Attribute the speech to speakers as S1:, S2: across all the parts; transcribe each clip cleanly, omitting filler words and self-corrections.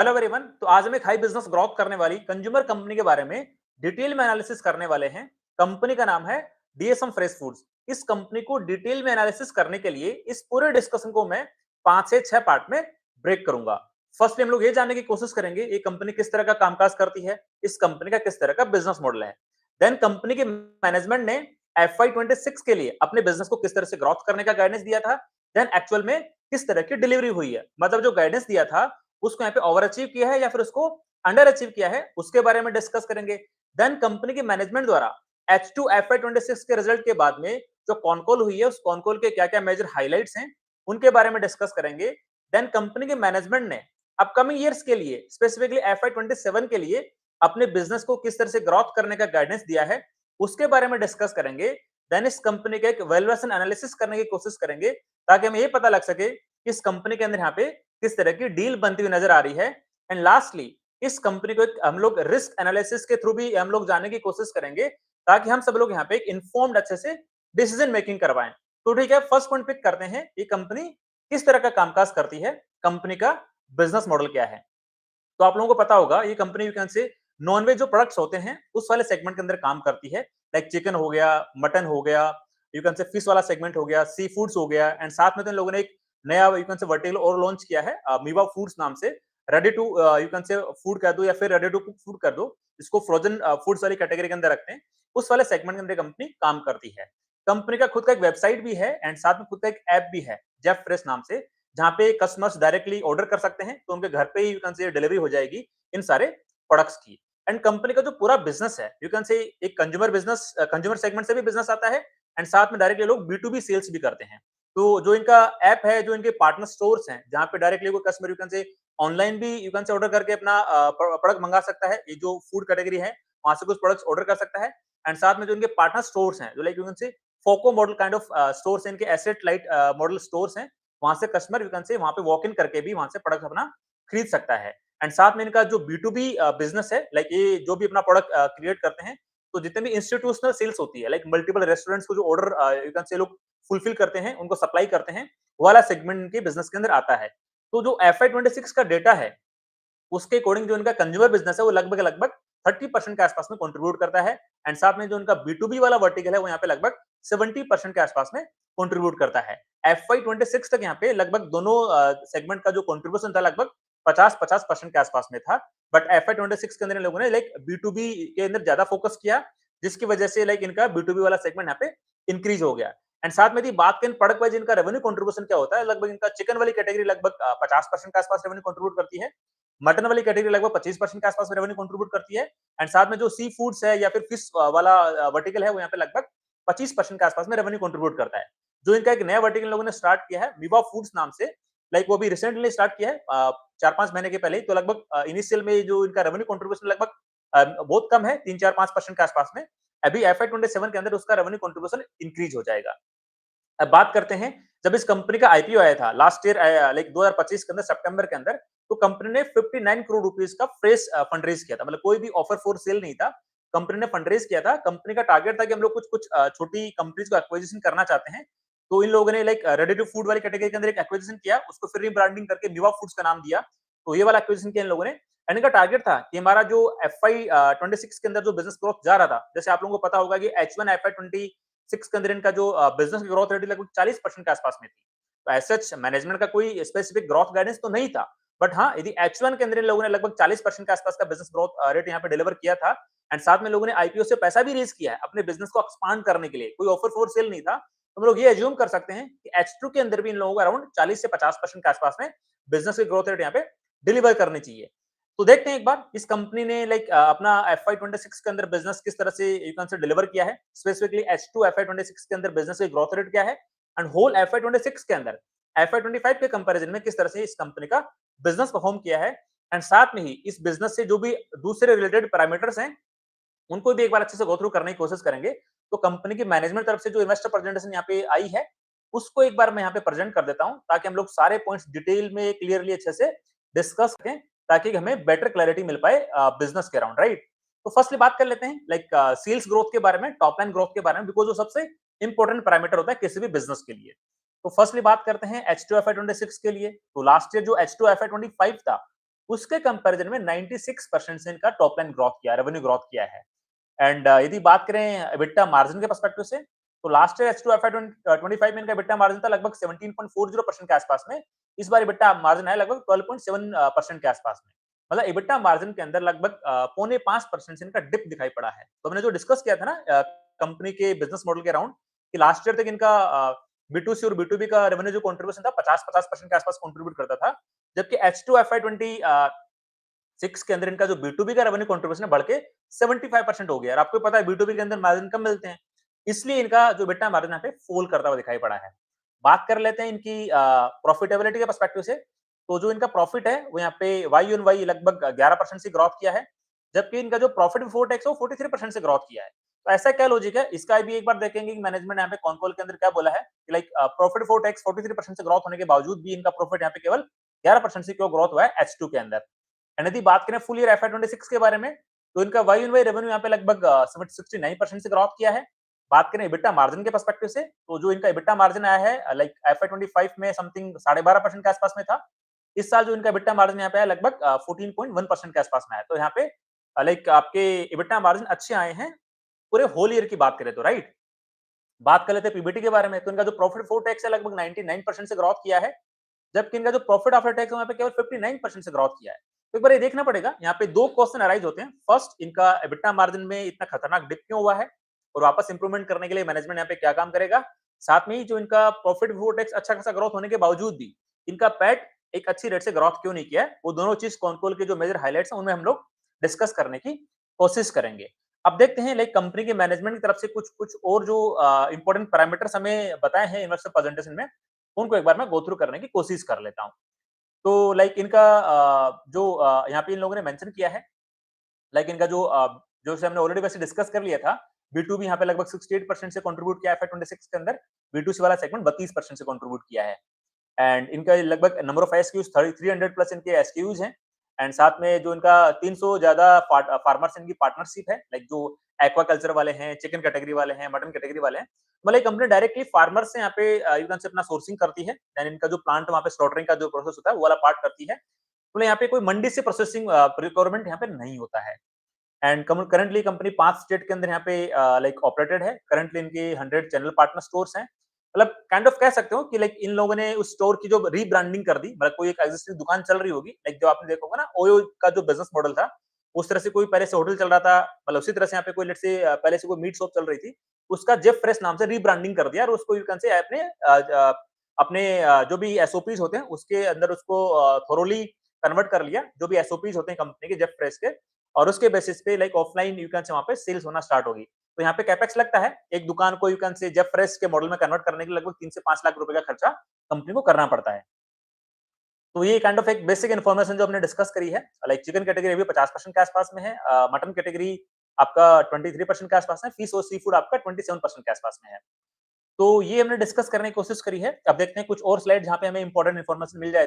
S1: Hello everyone. तो आज हम एक हाई बिजनेस ग्रोथ करने वाली कंज्यूमर कंपनी के बारे में डिटेल में एनालिसिस करने वाले हैं। कंपनी का नाम है डीएसएम फ्रेश फूड्स। इस कंपनी को डिटेल में एनालिसिस करने के लिए इस पूरे डिस्कशन को मैं 5 से 6 पार्ट में ब्रेक करूंगा। फर्स्ट हम लोग ये जानने की कोशिश करेंगे ये कंपनी किस तरह का कामकाज करती है, इस कंपनी का किस तरह का बिजनेस मॉडल है। देन कंपनी के मैनेजमेंट ने FY26 के लिए अपने बिजनेस को किस तरह से ग्रोथ करने का गाइडेंस दिया था। देन एक्चुअल में किस तरह की डिलीवरी हुई है, मतलब जो गाइडेंस दिया था उसको यहाँ पे ओवर अचीव किया है या फिर उसको अंडर अचीव किया है, उसके बारे में डिस्कस करेंगे। देन कंपनी की मैनेजमेंट द्वारा H2 FY26 के रिजल्ट के बाद में जो कॉन कॉल हुई है उस कॉन कॉल के क्या क्या मेजर हाइलाइट्स हैं उनके बारे में डिस्कस करेंगे। देन कंपनी के मैनेजमेंट ने अपकमिंग ईयर्स के लिए स्पेसिफिकली FY27 के लिए अपने बिजनेस को किस तरह से ग्रोथ करने का गाइडेंस दिया है उसके बारे में डिस्कस करेंगे। देन इस कंपनी का एक वैल्यूएशन एनालिसिस करने की कोशिश करेंगे ताकि हमें ये पता लग सके कि इस कंपनी के अंदर यहाँ पे किस तरह की डील बनती हुई नजर आ रही है। एंड लास्टली इस कंपनी को एक हम लोग रिस्क एनालिसिस के थ्रू भी हम लोग जानने की कोशिश करेंगे ताकि हम सब लोग यहाँ पे एक इन्फॉर्म्ड अच्छे से डिसीजन मेकिंग करवाएं। तो ठीक है, फर्स्ट पॉइंट पिक करते हैं, ये कंपनी किस तरह का कामकाज करती है, कंपनी का बिजनेस मॉडल क्या है। तो आप लोगों को पता होगा ये company you can say non veg जो प्रोडक्ट्स होते हैं उस वाले सेगमेंट के अंदर काम करती है। लाइक चिकन हो गया, मटन हो गया, यू कैन से फिश वाला सेगमेंट हो गया, सी फूड्स हो गया। एंड साथ में तो इन लोगों ने एक नया यू कैन से वर्टिकल और लॉन्च किया है मीवा फूड्स नाम से। Ready to you can say food कर दो या फिर रेडी टू कुक फूड कर दो, इसको फ्रोजन फूड्स वाली कैटेगरी के अंदर रखते हैं। उस वाले सेगमेंट के अंदर कंपनी काम करती है। कंपनी का खुद का एक वेबसाइट भी है एंड साथ में खुद का एक ऐप भी है जेफ फ्रेश नाम से, जहाँ पे कस्टमर्स डायरेक्टली ऑर्डर कर सकते हैं तो उनके घर पे ही यू कैन से डिलीवरी हो जाएगी इन सारे प्रोडक्ट्स की। एंड कंपनी का जो पूरा बिजनेस है यू कैन से एक कंज्यूमर बिजनेस, कंज्यूमर सेगमेंट से भी बिजनेस आता है एंड साथ में डायरेक्टली लोग B2B सेल्स भी करते हैं। तो जो इनका ऐप है, जो इनके पार्टनर स्टोर्स हैं जहाँ पे डायरेक्टली कोई कस्टमर यू कैन से ऑनलाइन भी यू कैन से ऑर्डर करके अपना प्रोडक्ट मंगा सकता है, ये जो फूड कैटेगरी है वहां से कुछ प्रोडक्ट्स ऑर्डर कर सकता है। एंड साथ में जो इनके पार्टनर स्टोर्स हैं जो लाइक यू कैन से फोको मॉडल काइंड ऑफ स्टोर्स हैं, इनके एसेट लाइट मॉडल स्टोर्स हैं, वहां से कस्टमर यू कैन से वहां पे वॉक इन करके भी वहां से प्रोडक्ट अपना खरीद सकता है। एंड साथ में इनका जो B2B बिजनेस है, लाइक ये जो भी अपना प्रोडक्ट क्रिएट करते हैं, तो जितने भी इंस्टीट्यूशनल सेल्स होती है लाइक मल्टीपल रेस्टोरेंट्स को जो ऑर्डर यू कैन से लोग फुलफिल करते हैं, उनको सप्लाई करते हैं, वो वाला सेगमेंट इनके बिजनेस के अंदर आता है। तो जो FY26 का डेटा है उसके अकॉर्डिंग जो इनका कंज्यूमर बिजनेस है वो लगभग लगभग 30% के आसपास में कंट्रीब्यूट करता है। एंड साथ में जो इनका B2B वाला वर्टिकल है वो यहाँ पे लगभग 70% के आसपास में कंट्रीब्यूट करता है। FY26 तक यहाँ पे लगभग दोनों सेगमेंट का जो कंट्रीब्यूशन था लगभग 50-50% के आसपास में था। बट FY26 के अंदर इन लोगों ने लाइक B2B के अंदर ज्यादा फोकस किया, जिसकी वजह से लाइक इनका B2B वाला सेगमेंट यहाँ पे इंक्रीज हो गया। एंड साथ में यदि बात करें प्रोडक्ट वाइज इनका रेवेन्यू कंट्रीब्यूशन क्या होता है, लगभग इनका चिकन वाली कैटेगरी लगभग 50% के आसपास रेवेन्यू कंट्रीब्यूट करती है, मटन वाली कैटेगरी लगभग 25% के आसपास में रेवेन्यू कंट्रीब्यूट करती है। एंड साथ में जो सी फूड्स है या फिर फिश वाला वर्टिकल है वो यहाँ पे लगभग 25% के आसपास में रेवेन्यू कंट्रीब्यूट करता है। जो इनका एक नया वर्टिकल लोगों ने स्टार्ट किया है विवा फूड्स नाम से, लाइक वो भी रिसेंटली स्टार्ट किया है 4-5 महीने के पहले ही। तो लगभग इनिशियल में जो इनका रेवेन्यू कंट्रीब्यूशन लगभग बहुत कम है, 3-4-5% के आसपास में। अभी FY27 के अंदर उसका रेवेन्यू कंट्रीब्यूशन इंक्रीज हो जाएगा। अब बात करते हैं, जब इस कंपनी का आईपीओ आया था लास्ट ईयर लाइक 2025 के अंदर सितंबर के अंदर, तो कंपनी ने 59 करोड़ रुपीस का फ्रेश फंड रेज किया था, मतलब कोई भी ऑफर फॉर सेल नहीं था। कंपनी ने फंड रेज किया था। कंपनी का टारगेट था कि हम लोग कुछ कुछ छोटी कंपनीज को एक्विजिशन करना चाहते हैं। तो इन लोगों ने लाइक रेडी टू फूड वाली कैटेगरी के अंदर एक एक्विजिशन किया, उसको फिर रीब्रांडिंग करके मिवा फूड्स का नाम दिया। तो ये वाला एक्विजिशन किया इन लोगों ने। एंड इनका टारगेट था कि हमारा जो FY26 के अंदर जो बिजनेस ग्रोथ जा रहा था, जैसे आप लोगों को पता होगा कि H1 FY26 के अंदर इनका जो बिजनेस की ग्रोथ रेट लगभग 40% के आसपास में थी। तो एज सच मैनेजमेंट का कोई स्पेसिफिक ग्रोथ गाइडेंस तो नहीं था, बट हाँ यदि H1 के अंदर इन लोगों ने लगभग 40% के आसपास का बिजनेस ग्रोथ रेट यहाँ पे डिलीवर किया था। एंड साथ में लोगों ने आईपीओ से पैसा भी रेज किया है अपने बिजनेस को एक्सपांड करने के लिए, कोई ऑफर फॉर सेल नहीं था। तो हम लोग ये एज्यूम कर सकते हैं कि H2 के अंदर भी इन लोगों को अराउंड 40 से 50% के आसपास में बिजनेस की ग्रोथ रेट यहाँ पे डिलीवर करनी चाहिए। तो देखते हैं एक बार इस कंपनी ने लाइक अपना FY26 के अंदर बिजनेस किस तरह से यू कैन से डिलीवर किया है, स्पेसिफिकली H2 FY26 के अंदर बिजनेस की ग्रोथ रेट क्या है, एंड होल FY26 के अंदर FY25 के कंपैरिजन में किस तरह से इस कंपनी का बिजनेस परफॉर्म किया है। एंड साथ में ही इस बिजनेस से जो भी दूसरे रिलेटेड पैरामीटर्स हैं उनको भी एक बार अच्छे से गो थ्रू करने की कोशिश करेंगे। तो कंपनी की मैनेजमेंट तरफ से जो इन्वेस्टर प्रेजेंटेशन यहाँ पे आई है उसको एक बार मैं यहाँ पे प्रेजेंट कर देता हूँ, ताकि हम लोग सारे पॉइंट्स डिटेल में क्लियरली अच्छे से डिस्कस करें, ताकि हमें बेटर क्लैरिटी मिल पाए बिजनेस के अराउंड, राइट। तो फर्स्टली बात कर लेते हैं लाइक सेल्स ग्रोथ के बारे में, टॉप लाइन ग्रोथ के बारे में, बिकॉज वो सबसे इंपॉर्टेंट पैरामीटर होता है किसी भी बिजनेस के लिए। तो फर्स्टली बात करते हैं H2 FY26 के लिए। तो लास्ट ईयर जो H2 FY25 था उसके कंपैरिजन में 96% से इनका टॉप लाइन ग्रोथ किया है, रेवेन्यू ग्रोथ किया है। एंड यदि बात करें एबिटा मार्जिन के पर्सपेक्टिव से, तो लास्ट ईयर H2 FY 25 में इनका एबिटा मार्जिन था लगभग 17.40% के आसपास में। इस बार एबिटा मार्जिन है लगभग 12.7% के आसपास में। मतलब एबिटा मार्जिन के अंदर लगभग पौने 5% से इनका डिप दिखाई पड़ा है। तो हमने जो डिस्कस किया था ना कंपनी के बिजनेस मॉडल के अराउंड, कि लास्ट ईयर तक इनका B2C और B2B का रेवेन्यू जो कंट्रीब्यूशन था 50-50% के आसपास कंट्रीब्यूट करता था, जबकि H2 FY 26 के अंदर इनका जो B2B का रेवेन्यू कंट्रीब्यूशन है बढ़ के 75% हो गया। और आपको पता है B2B के अंदर मार्जिन कम मिलते हैं, इसलिए इनका जो एबिटा मार्जिन यहाँ पे फॉल करता हुआ दिखाई पड़ा है। बात कर लेते हैं इनकी प्रॉफिटेबिलिटी के पर्सपेक्टिव से, तो जो इनका प्रॉफिट है वो यहाँ पे वाई ऑन वाई लगभग 11% से ग्रोथ किया है, जबकि इनका जो प्रॉफिट बिफोर टैक्स है वो 43% से ग्रोथ किया है। तो ऐसा क्या लॉजिक है, इसका भी एक बार देखेंगे कि मैनेजमेंट यहाँ पे कॉन कॉल के अंदर क्या बोला है कि लाइक प्रॉफिट बिफोर टैक्स 43% से ग्रोथ होने के बावजूद भी इनका प्रॉफिट यहाँ पे केवल 11% से क्यों ग्रोथ हुआ है H2 के अंदर। एंड यदि बात करें फुल ईयर FY 26 के बारे में, तो इनका वाई ऑन वाई रेवेन्यू यहाँ पे लगभग 69% से ग्रोथ किया है। बात करें एबिटा मार्जिन के पर्सपेक्टिव से, तो जो इनका एबिटा मार्जिन आया है लाइक FY 25 में समथिंग 12.5% के आसपास में था। इस साल जो इनका एबिटा मार्जिन यहाँ पे है लगभग 14.1% के आसपास में है। तो यहाँ पे लाइक आपके एबिटा मार्जिन अच्छे आए हैं पूरे होल ईयर की बात करें तो, राइट। बात कर लेते हैं पीबीटी के बारे में, तो इनका जो प्रॉफिट बिफोर टैक्स है लगभग 99% से ग्रोथ किया है, जबकि इनका जो प्रॉफिट आफ्टर टैक्स है वहाँ पे केवल 59% से ग्रोथ किया है। तो एक बार ये देखना पड़ेगा, यहाँ पे 2 क्वेश्चन अराइज होते हैं। फर्स्ट, इनका एबिटा मार्जिन में इतना खतरनाक डिप क्यों हुआ है और वापस इंप्रूवमेंट करने के लिए मैनेजमेंट यहाँ पे क्या काम करेगा। साथ में ही जो इनका प्रॉफिट बिफोर टैक्स अच्छा खासा ग्रोथ होने के बावजूद भी इनका पैट एक अच्छी रेट से ग्रोथ क्यों नहीं किया है, वो दोनों चीज कॉन्कोल के जो मेजर हाइलाइट्स हैं उनमें हम लोग डिस्कस करने की कोशिश करेंगे। अब देखते हैं लाइक कंपनी के मैनेजमेंट की तरफ से कुछ कुछ और जो इंपॉर्टेंट पैरामीटर्स हमें बताए हैं इन्वेस्टर प्रेजेंटेशन में, उनको एक बार मैं गो थ्रू करने की कोशिश कर लेता हूँ। तो लाइक इनका जो यहाँ पे इन लोगों ने मेंशन किया है, लाइक इनका जो जो से हमने ऑलरेडी वैसे डिस्कस कर लिया था, B2B यहाँ पे लगभग 68% से कंट्रीब्यूट किया है FY 26 के अंदर, B2C वाला सेगमेंट 32% से कंट्रीब्यूट किया है। एंड इनका लगभग नंबर ऑफ एसक्यूज 300 प्लस इनके एसक्यूज हैं। एंड साथ में जो इनका 300 ज्यादा फार्मर्स इनकी पार्टनरशिप है, लाइक जो एक्वाकल्चर वाले हैं, चिकन कैटेगरी वाले हैं, मटन कैटेगरी वाले हैं। मतलब कंपनी डायरेक्टली फार्मर से यहाँ पे यूं से अपना सोर्सिंग करती है, देन इनका जो प्लांट वहाँ पे स्लॉटरिंग का जो प्रोसेस होता है वो वाला पार्ट करती है। तो यहाँ पे कोई मंडी से प्रोसेसिंग रिक्वायरमेंट यहाँ पे नहीं होता है। एंड करंटली कंपनी 5 स्टेट के अंदर यहाँ पे लाइक ऑपरेटेड है। करंटली इनके 100 चैनल पार्टनर स्टोर्स हैं। मतलब काइंड ऑफ कह सकते हो कि लाइक इन लोगों ने उस स्टोर की जो रीब्रांडिंग कर दी, मतलब कोई एक एग्जिस्टिंग दुकान चल रही होगी, लाइक जो आपने देखा होगा ना ओयो का जो बिजनेस मॉडल था, उस तरह से कोई पहले से होटल चल रहा था, मतलब उसी तरह से यहाँ पे कोई लेट्स से पहले से कोई मीट शॉप चल रही थी, उसका जेफ फ्रेश नाम से रीब्रांडिंग कर दिया और उसको यू कैन से अपने अपने जो भी एसओपीज होते हैं उसके अंदर उसको थोरोली कन्वर्ट कर लिया, जो भी एसओपीज होते हैं कंपनी के जेफ फ्रेश के, और उसके बेसिस पे लाइक ऑफलाइन यू कैन से वहाँ पे सेल्स होना स्टार्ट होगी। तो यहाँ पे कैपेक्स लगता है, एक दुकान को यू कैन से जेफ फ्रेश के मॉडल में कन्वर्ट करने के लिए लगभग 3 से 5 लाख रुपए का खर्चा कंपनी को करना पड़ता है। तो ये काइंड ऑफ एक बेसिक इन्फॉर्मेशन जो हमने डिस्कस करी है, लाइक चिकन कैटेगरी अभी 50% के आसपास में है, मटन कैटेगरी आपका 23% के आसपास है, फिश और सी फूड आपका 27% के आसपास में है। तो ये हमने डिस्कस करने की कोशिश करी है। अब देखते हैं कुछ और स्लाइड जहाँ पे हमें इंपॉर्टेंट इन्फॉर्मेशन मिल जाए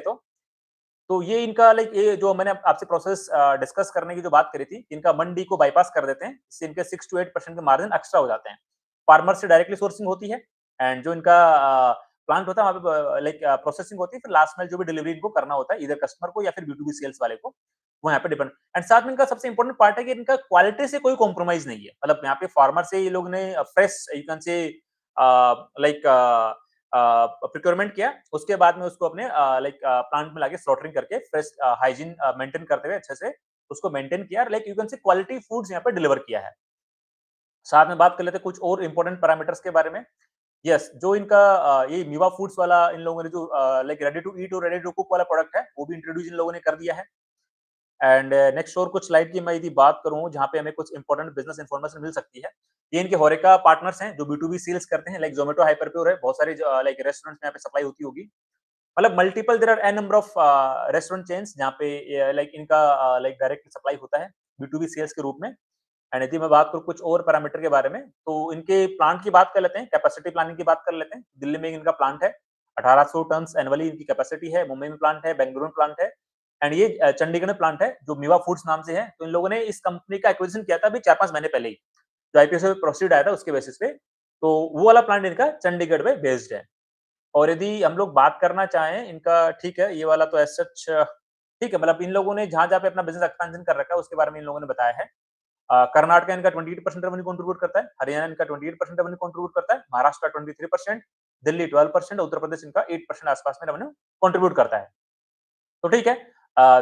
S1: तो ये इनका लाइक ये जो मैंने आपसे प्रोसेस डिस्कस करने की जो बात करी थी, इनका मंडी को बाईपास कर देते हैं, इससे इनके 6 टू 8% के मार्जिन एक्स्ट्रा हो जाते हैं। फार्मर से डायरेक्टली सोर्सिंग होती है एंड जो इनका प्लांट होता है वहाँ पे लाइक प्रोसेसिंग होती है, फिर लास्ट में जो भी डिलीवरी इनको करना होता है इधर कस्टमर को या फिर B2B सेल्स वाले को, वो यहाँ पे डिपेंड। एंड साथ में इनका सबसे इंपॉर्टेंट पार्ट है कि इनका क्वालिटी से कोई कॉम्प्रोमाइज नहीं है। मतलब यहाँ पे फार्मर से ये लोग ने फ्रेश यू कैन से लाइक प्रोक्योरमेंट किया, उसके बाद में उसको अपने लाइक प्लांट में लाके स्लॉटरिंग करके फ्रेश हाइजीन मेंटेन करते हुए अच्छे से उसको मेंटेन किया, लाइक यू कैन से क्वालिटी फूड्स यहाँ पे डिलीवर किया है। साथ में बात कर लेते हैं कुछ और इंपॉर्टेंट पैरामीटर्स के बारे में। यस, जो इनका ये मीवा फूड्स वाला इन लोगों ने जो लाइक रेडी टू ईट और रेडी टू कुक वाला प्रोडक्ट है, वो भी इंट्रोड्यूस इन लोगों ने कर दिया है। एंड नेक्स्ट और कुछ स्लाइड की मैं यदि बात करूं जहां पे हमें कुछ इंपॉर्टेंट बिजनेस इंफॉर्मेशन मिल सकती है, ये इनके होरेका पार्टनर्स हैं जो B2B सेल्स करते हैं, लाइक जोमेटो, हाइपरप्योर है, बहुत सारे लाइक रेस्टोरेंट्स में यहाँ पे सप्लाई होती होगी। मतलब multiple there are an number of restaurant chains जहाँ पे लाइक इनका लाइक डायरेक्ट सप्लाई होता है B2B सेल्स के रूप में। एंड यदि मैं बात करूँ कुछ और पैरामीटर के बारे में, तो इनके प्लांट की बात कर लेते हैं, कैपेसिटी प्लानिंग की बात कर लेते हैं। दिल्ली में इनका प्लांट है, 1800 टन एनुअली इनकी कैपेसिटी है। मुंबई में प्लांट है, बेंगलुरु में प्लांट है एंड ये चंडीगढ़ में प्लांट है जो मीवा फूड्स नाम से है। तो इन लोगों ने इस कंपनी का एक्विजिशन किया था अभी 4-5 महीने पहले ही, जो आईपीओ से प्रोसीड आया था उसके बेसिस पे। तो वो वाला प्लांट इनका चंडीगढ़ में बेस्ड है। और यदि हम लोग बात करना चाहें इनका, ठीक है, ये वाला तो एज सच ठीक है, मतलब इन लोगों ने जहाँ-जहाँ पे अपना बिज़नेस एक्सपेंशन कर रखा है, उसके बारे में इन लोगों ने बताया है। कर्नाटका इनका 28% रेवेन्यू कंट्रीब्यूट करता है, हरियाणा इनका 28% रेवेन्यू कंट्रीब्यूट करता है, महाराष्ट्र 23%, दिल्ली 12%, उत्तर प्रदेश इनका 8% आसपास में रेवेन्यू कंट्रीब्यूट करता है। तो ठीक है,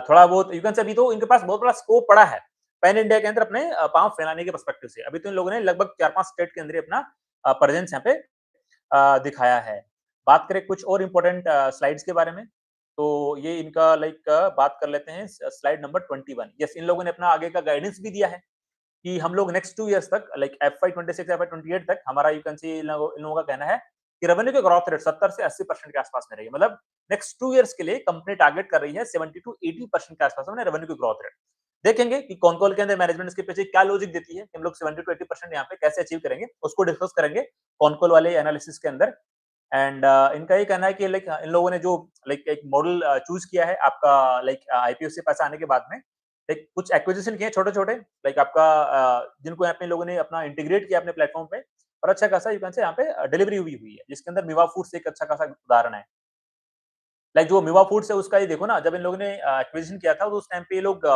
S1: थोड़ा बहुत यू कैन से अभी तो इनके पास बहुत बड़ा स्कोप पड़ा है, पैन इंडिया के अंदर अपने पाँव फैलाने के पर्सपेक्टिव से। अभी तो इन लोगों ने लगभग 4-5 स्टेट के अंदर ही अपना प्रेजेंस यहाँ पे दिखाया है। बात करें कुछ और इम्पोर्टेंट स्लाइड्स के बारे में, तो ये इनका बात कर लेते हैं स्लाइड नंबर 21। यस, इन लोगों ने अपना आगे का गाइडेंस भी दिया है कि हम लोग नेक्स्ट 2 इयर्स तक FY 26 FY 28 तक हमारा यू कैन सी इन लोगों का कहना है कि रेवेन्यू के ग्रोथ रेट 70 से 80% के आसपास में रहेगी। मतलब नेक्स्ट 2 इयर्स के लिए कंपनी टारगेट कर रही है 70 टू 80% के आसपास में रेवेन्यू की ग्रोथ रेट। देखेंगे कि कौन-कौन के अंदर मैनेजमेंट इसके पीछे क्या लॉजिक देती है कि हम लोग 70 टू 80% यहाँ पे कैसे अचीव करेंगे, उसको डिस्कस करेंगे कौन-कौन वाले एनालिसिस के अंदर। एंड इनका ये कहना है कि इन लोगों ने जो एक मॉडल चूज़ किया है आपका आईपीओ से पैसा आने के बाद में, कुछ एक्विजिशन किए छोटे-छोटे, आपका जिनको यहाँ पे इन लोगों ने अपना इंटीग्रेट किया अपने प्लेटफ़ॉर्म पे और अच्छा खासा यू कैन से यहाँ पे डिलीवरी हुई है, जिसके अंदर मिवा फूड्स एक अच्छा खासा उदाहरण है। जो मिवा फूड्स है उसका ये देखो ना, जब इन लोगों ने एक्विजिशन किया था तो उस टाइम पे ये लोग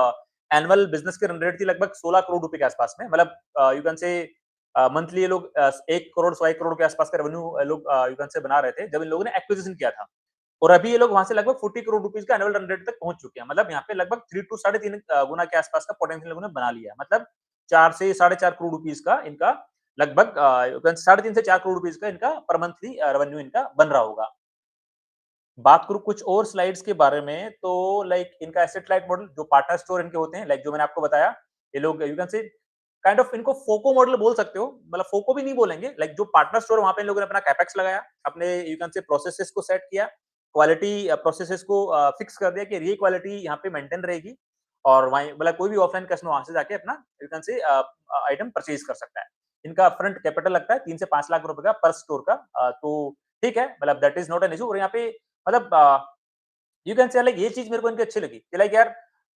S1: एनुअल बिज़नेस की रन रेट थी लगभग 16 करोड़ रुपए के आसपास में। मतलब यू कैन से मंथली ये लोग 1 करोड़, सवा 1 करोड़ के आसपास का रेवेन्यू लोग यू कैन से बना रहे थे, जब इन लोगों ने एक्विजिशन किया था। और अभी ये लोग वहाँ से लगभग 40 करोड़ रुपीज़ का एनुअल रन रेट तक पहुँच चुके हैं। मतलब यहाँ पे लगभग 3 टू साढ़े 3 गुना के आसपास का पोटेंशियल लोगों ने बना लिया है। मतलब 4 से साढ़े 4 करोड़ रुपीज़ का इनका लगभग साढ़े 3 से 4 करोड़ रुपीज़ का इनका पर मंथली रेवेन्यू इनका बन रहा होगा। बात करूँ कुछ और स्लाइड्स के बारे में, तो इनका एसेट लाइट मॉडल जो पार्टनर स्टोर इनके होते हैं, जो मैंने आपको बताया, ये लोग यू कैन से काइंड ऑफ इनको फोको मॉडल बोल सकते हो। मतलब फोको भी नहीं बोलेंगे, जो पार्टनर स्टोर वहाँ पे इन लोगों ने अपना कैपेक्स लगाया, अपने यू कैन से प्रोसेसेस को सेट किया, क्वालिटी प्रोसेसेस को फिक्स कर दिया कि ये क्वालिटी यहाँ पे मेंटेन रहेगी और वहीं कोई भी ऑफलाइन कस्टमर वहाँ से जाके अपना यू कैन से आइटम परचेज कर सकता है। इनका अपफ्रंट कैपिटल लगता है 3 से 5 लाख रुपए का पर स्टोर का। तो ठीक है, that is not an issue. और यहाँ पे यू कैन से ये चीज़ मेरे को इनकी अच्छी लगी कि यार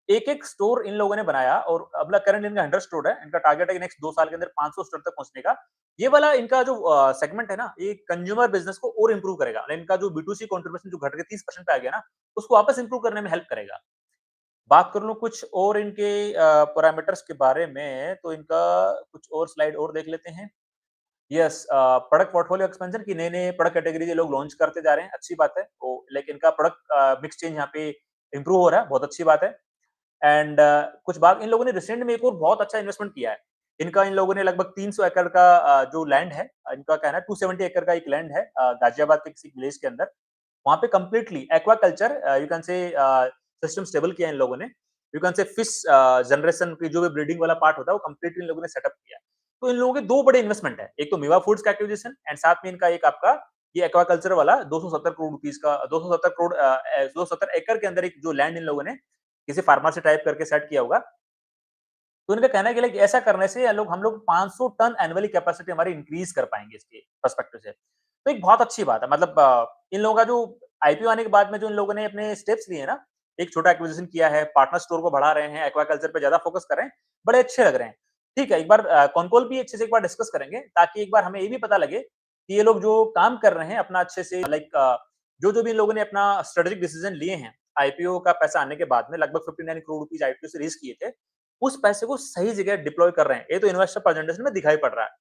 S1: एक-एक स्टोर इन लोगों ने बनाया और अब करंट इनका 100 स्टोर है। इनका टारगेट है कि नेक्स्ट 2 साल के अंदर 500 स्टोर तक पहुँचने का। ये वाला इनका जो सेगमेंट है ना, ये कंज्यूमर बिज़नेस को और इम्प्रूव करेगा। इनका जो B2C कंट्रीब्यूशन जो घट के 30% पे आ गया ना, उसको वापस इम्प्रूव करने में हेल्प करेगा। बात कर लूँ कुछ और इनके पैरामीटर्स के बारे में, तो इनका कुछ और स्लाइड और देख लेते हैं। यस, प्रोडक्ट पोर्टफोलियो एक्सपेंशन की नए-नए प्रोडक्ट कैटेगरी ये लोग लॉन्च करते जा रहे हैं, अच्छी बात है। तो इनका प्रोडक्ट मिक्स चेंज यहाँ पे इम्प्रूव हो रहा है, बहुत अच्छी बात है। एंड कुछ बात इन लोगों ने रिसेंट में एक और बहुत अच्छा इन्वेस्टमेंट किया है। इन लोगों ने लगभग 300 एकड़ का जो लैंड है, इनका कहना है 270 एकड़ का एक लैंड है गाजियाबाद के किसी विलेज के अंदर। वहाँ पे कंप्लीटली एक्वाकल्चर यू कैन से सिस्टम स्टेबल किया है इन लोगों ने। यू कैन से फिश जनरेशन की जो भी ब्रीडिंग वाला पार्ट होता है, वो कंप्लीटली इन लोगों ने सेटअप किया है। तो इन लोगों के 2 बड़े इन्वेस्टमेंट है। एक तो मेवा फूड्स का एक्विजिशन एंड साथ में इनका एक आपका ये एक्वाकल्चर वाला 270 करोड़ रुपीस का 270 करोड़ 270 एकड़ के अंदर एक जो लैंड इन लोगों ने किसी फार्मर से टाइप करके सेट किया होगा। तो उनका कहना है कि ऐसा करने से हम लोग 500 टन एनुअली कैपेसिटी हमारी इंक्रीज कर पाएँगे इसके पर्सपेक्टिव से। तो एक बहुत अच्छी बात है। मतलब इन लोगों का जो आईपीओ आने के बाद में जो इन लोगों ने अपने स्टेप्स लिए हैं ना, एक छोटा एक्विजिशन किया है, पार्टनर स्टोर को बढ़ा रहे हैं, एक्वाकल्चर पे ज़्यादा फोकस कर रहे हैं, बड़े अच्छे लग रहे हैं। ठीक है, एक बार कॉन-कॉल भी अच्छे से एक बार डिस्कस करेंगे, ताकि एक बार हमें ये भी पता लगे कि ये लोग जो काम कर रहे हैं अपना अच्छे से जो-जो भी इन लोगों ने अपना स्ट्रेटेजिक डिसीजन लिए हैं, आईपीओ का पैसा आने के बाद में लगभग 59 करोड़ रुपीज़ आईपीओ से रेज़ किए थे, उस पैसे को सही जगह डिप्लॉय कर रहे हैं। ये तो इन्वेस्टर प्रेजेंटेशन में दिखाई पड़ रहा है।